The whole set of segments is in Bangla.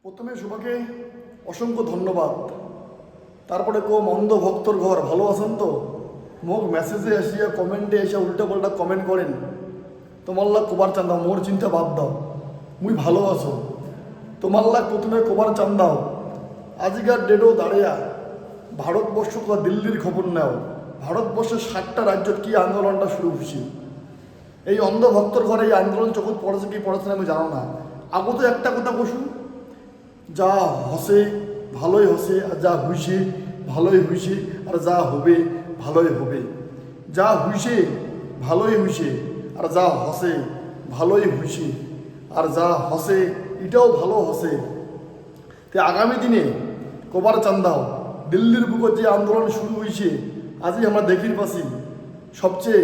প্রথমে শোভাকে অসংখ্য ধন্যবাদ। তারপরে কম অন্ধ ভক্তর ঘর ভালো আছেন তো? মোক মেসেজে আসিয়া কমেন্টে এসে উল্টা পাল্টা কমেন্ট করেন, তোমার লাগ কবার চান দাও, মোর চিন্তা বাদ দাও, মুই ভালো আছো, তোমার লাগ প্রথমে কবার চান দাও। আজিকার ডেটও দাঁড়িয়া ভারতবর্ষ বা দিল্লির খবর নেও, ভারতবর্ষের 7টা রাজ্যত কি আন্দোলনটা শুরু হয়েছে। এই অন্ধ ভক্তর ঘরে এই আন্দোলন চোখ পড়েছে কি পড়েছে না আমি জানো না। আগত একটা কথা বসুন, যা হসে ভালোই হসে, আর যা হইছে ভালোই হইছে, আর যা হবে ভালোই হবে। যা হইছে ভালোই হইছে, আর যা হসে ভালোই হইছে, আর যা হসে এটাও ভালো হসে। তে আগামী দিনে কবার চান্দাও দিল্লির বুকে যে আন্দোলন শুরু হয়েছে, আজই আমরা দেখির পাচ্ছি সবচেয়ে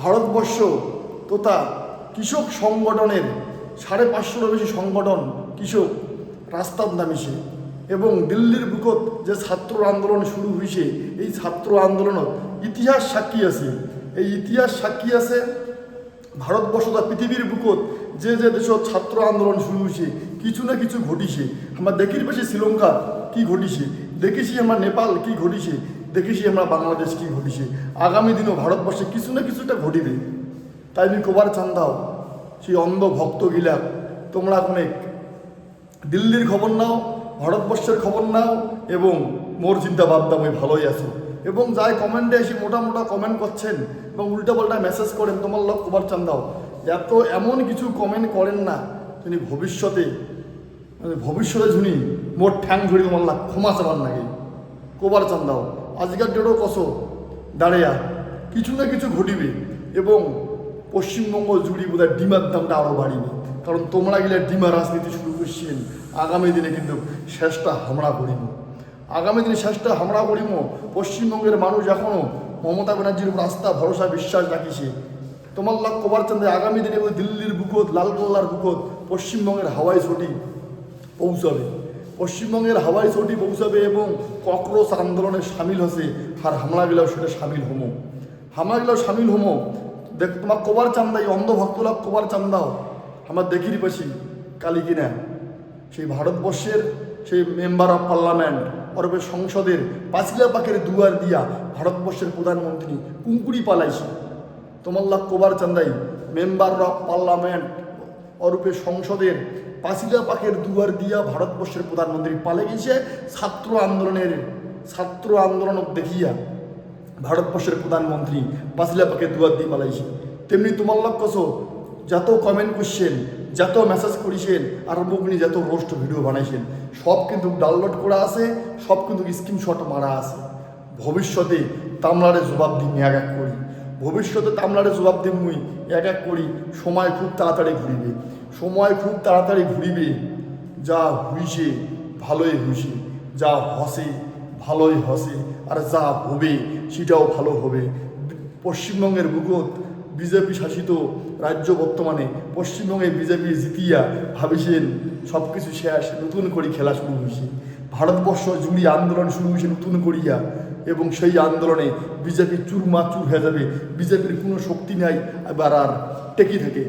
ভারতবর্ষ তথা কৃষক সংগঠনের 550-টিরও বেশি সংগঠন কৃষক রাস্তার নামিছে। এবং দিল্লির বুকত যে ছাত্র আন্দোলন শুরু হয়েছে, এই ছাত্র আন্দোলনত ইতিহাস সাক্ষী আছে। এই ইতিহাস সাক্ষী আছে ভারতবর্ষ বা পৃথিবীর বুকত যে যে দেশত ছাত্র আন্দোলন শুরু হয়েছে কিছু না কিছু ঘটিছে। আমরা দেখির পাশে শ্রীলঙ্কা কি ঘটিছে, দেখেছি আমরা নেপাল কি ঘটিছে, দেখেছি আমরা বাংলাদেশ কি ঘটিছে। আগামী দিনও ভারতবর্ষে কিছু না কিছুটা ঘটিবে। তাই আমি কবার চান দাও সেই অন্ধ ভক্তগিলা, তোমরা অনেক দিল্লির খবর নাও, ভারতবর্ষের খবর নাও, এবং মোর চিন্তা বাদ দাও, আমি ভালোই আছো। এবং যাই কমেন্টে এসে মোটা মোটা কমেন্ট করছেন এবং উল্টাপাল্টা মেসেজ করেন, তোমার লোক কবার চান দাও, এমন কিছু কমেন্ট করেন না যিনি ভবিষ্যতে ঝুনি মোর ঠ্যাং ধরি তোমার লাগ ক্ষমা চাবার নাকি। কবার চান দাও আজকের ডেটও কসো দাঁড়িয়া কিছু না কিছু ঘটিবে। এবং পশ্চিমবঙ্গ জুড়ি বোধহয় ডিমার দামটা আরও বাড়িবে, কারণ তোমরা গেলে ডিমা রাজনীতি শুরু করছেন। আগামী দিনে কিন্তু শেষটা হামড়া করিব, আগামী দিনে শেষটা হামড়া করিব। পশ্চিমবঙ্গের মানুষ এখনও মমতা ব্যানার্জির উপর আস্থা ভরসা বিশ্বাস রাখিছে। তোমার লাগ কবার চান আগামী দিনে দিল্লির বুকত লালকেল্লার বুকত পশ্চিমবঙ্গের হাওয়াই ছুটি পৌঁছাবে, পশ্চিমবঙ্গের হাওয়াই ছুটি পৌঁছাবে এবং ককরোচ আন্দোলনে সামিল হচ্ছে। আর হামলাগুলাও সেটা সামিল হমো, হামলাগুলাও সামিল হমো। দেখ তোমার কবার চান দাও, অন্ধ ভক্তরা কবার চান দাও। আমার দেখির পাচ্ছি কালি কিনা সেই ভারতবর্ষের সেই মেম্বার অফ পার্লামেন্ট অরবে সংসদের পাঁচিলা পাখের দুয়ার দিয়া ভারতবর্ষের প্রধানমন্ত্রী কুঙ্কুরি পালাইছে। তোমার লাভ কবার চান্দাই মেম্বার অফ পার্লামেন্ট অরূপে সংসদের পাঁচিলা পাখের দুয়ার দিয়া ভারতবর্ষের প্রধানমন্ত্রী পালে গেছে। ছাত্র আন্দোলন দেখিয়া ভারতবর্ষের প্রধানমন্ত্রী পাঁচিলা পাখের দুয়ার দিয়ে পালাইছে। তেমনি তোমার লাভ কছো যত কমেন্ট করছেন, যত মেসেজ করেছেন, আর মুগনি যত রোস্ট ভিডিও বানাইছেন, সব কিন্তু ডাউনলোড করা আছে, সব কিন্তু স্ক্রিনশট মারা আছে। ভবিষ্যতে তামলারে জবাব দিই এক এক করি, ভবিষ্যতে তামলারে জবাব দিই মুই এক এক করি। সময় খুব তাড়াতাড়ি ঘুরিবে, সময় খুব তাড়াতাড়ি ঘুরিবে। যা হইছে ভালোই হইছে, যা হসে ভালোই হসে, আর যা হবে সেটাও ভালো হবে। পশ্চিমবঙ্গের বুকত বিজেপি শাসিত রাজ্য বর্তমানে পশ্চিমবঙ্গে বিজেপি জিতিয়া ভাবিছেন সব কিছু শেষ, নতুন করে খেলা শুরু হয়েছে। ভারতবর্ষ জুড়ি আন্দোলন শুরু হয়েছে নতুন করিয়া, এবং সেই আন্দোলনে বিজেপি চুরমাচুর হয়ে যাবে। বিজেপির কোনো শক্তি নাই এবার আর টেকি থাকে।